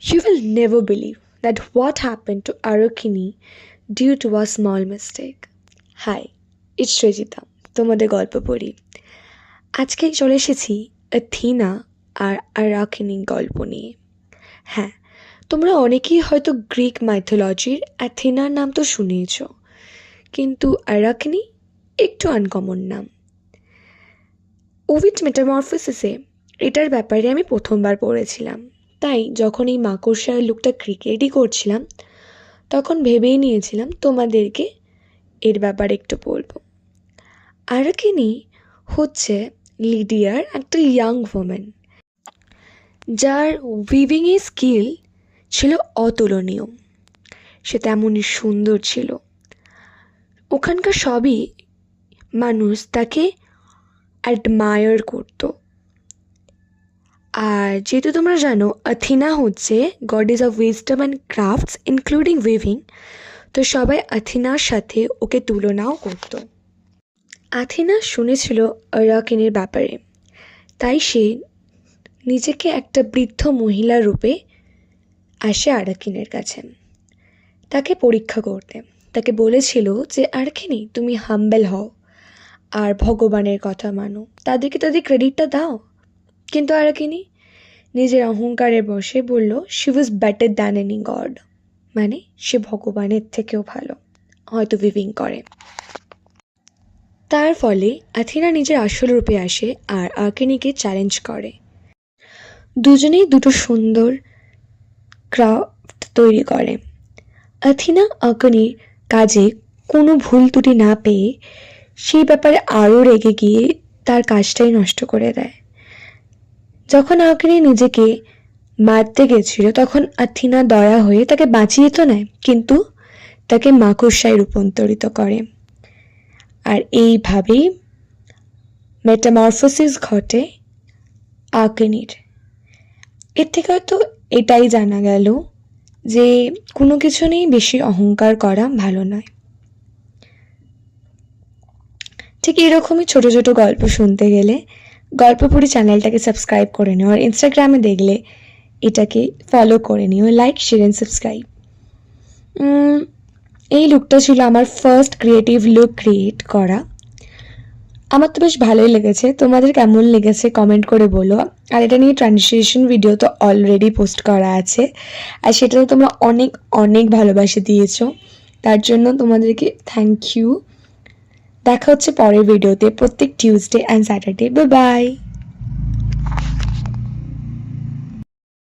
You will never believe that what happened to Arokini due to a small mistake. Hi, it's Shrejita, তোমাদের গল্প পড়ি। আজকে চলে এসেছি অ্যাথিনা আর আরাকিনি গল্প নিয়ে। হ্যাঁ, তোমরা অনেকেই হয়তো গ্রিক মাইথোলজির অ্যাথিনার নাম তো শুনেছ, কিন্তু আরাকিনি একটু আনকমন নাম। ওভিড মেটামরফোসিসে এটার ব্যাপারে আমি প্রথমবার পড়েছিলাম, তাই যখন এই মাকড়সার লুকটা ক্রিকেটই করছিলাম তখন ভেবেই নিয়েছিলাম তোমাদেরকে এর ব্যাপারে একটু বলবো। আরাকিনি হচ্ছে লিডিয়ার একটা ইয়াং ওম্যান, যার উইভিংয়ের স্কিল ছিল অতুলনীয়। সে তেমনই সুন্দর ছিল। ওখানকার সবই মানুষ তাকে অ্যাডমায়ার করতো। আর যেহেতু তোমরা জানো অ্যাথিনা হচ্ছে goddess of wisdom and crafts including weaving, তো সবাই অ্যাথিনার সাথে ওকে তুলনাও করতো। অ্যাথিনা শুনেছিল আরাকিনির ব্যাপারে, তাই সে নিজেকে একটা বৃদ্ধ মহিলা রূপে আসে আরাকিনের কাছে তাকে পরীক্ষা করতে। তাকে বলেছিল যে আরাকিনি, তুমি হাম্বেল হও আর ভগবানের কথা মানো, তাদেরকে তাদের ক্রেডিটটা দাও। কিন্তু আরাকিনি নিজের অহংকারে বসে বলল she was better than any god, মানে সে ভগবানের থেকেও ভালো, হয়তো উইভিং করে। তার ফলে অ্যাথিনা নিজের আসল রূপে আসে আর আরাকিনিকে চ্যালেঞ্জ করে। দুজনেই দুটো সুন্দর ক্রাফট তৈরি করে। অ্যাথিনা আরাকিনির কাজে কোনো ভুল ত্রুটি না পেয়ে সেই ব্যাপারে আরও রেগে গিয়ে তার কাজটাই নষ্ট করে দেয়। যখন আরাকিনি নিজেকে মারতে গেছিল তখন অ্যাথিনা দয়া হয়ে তাকে বাঁচিয়ে তো নেয়, কিন্তু তাকে মাকড়সায় রূপান্তরিত করে। আর এইভাবেই মেটামরফোসিস ঘটে আরাকিনির। এর থেকে হয়তো এটাই জানা গেল যে কোনো কিছু নিয়েই বেশি অহংকার করা ভালো নয়। ঠিক এরকমই ছোট ছোট গল্প শুনতে গেলে গল্পপুরি চ্যানেলটাকে সাবস্ক্রাইব করে নিও, আর ইনস্টাগ্রামে দেখলে এটাকে ফলো করে নিও, লাইক শেয়ার অ্যান্ড সাবস্ক্রাইব। এই লুকটা ছিল আমার ফার্স্ট ক্রিয়েটিভ লুক ক্রিয়েট করা। আমার তো বেশ ভালোই লেগেছে, তোমাদের কেমন লেগেছে কমেন্ট করে বলো। আর এটা নিয়ে ট্রান্সলেশন ভিডিও তো অলরেডি পোস্ট করা আছে, আর সেটাও তোমরা অনেক অনেক ভালোবাসে দিয়েছো, তার জন্য তোমাদেরকে থ্যাংক ইউ। দেখা হচ্ছে পরের ভিডিওতে প্রত্যেক Tuesday and Saturday. Bye bye.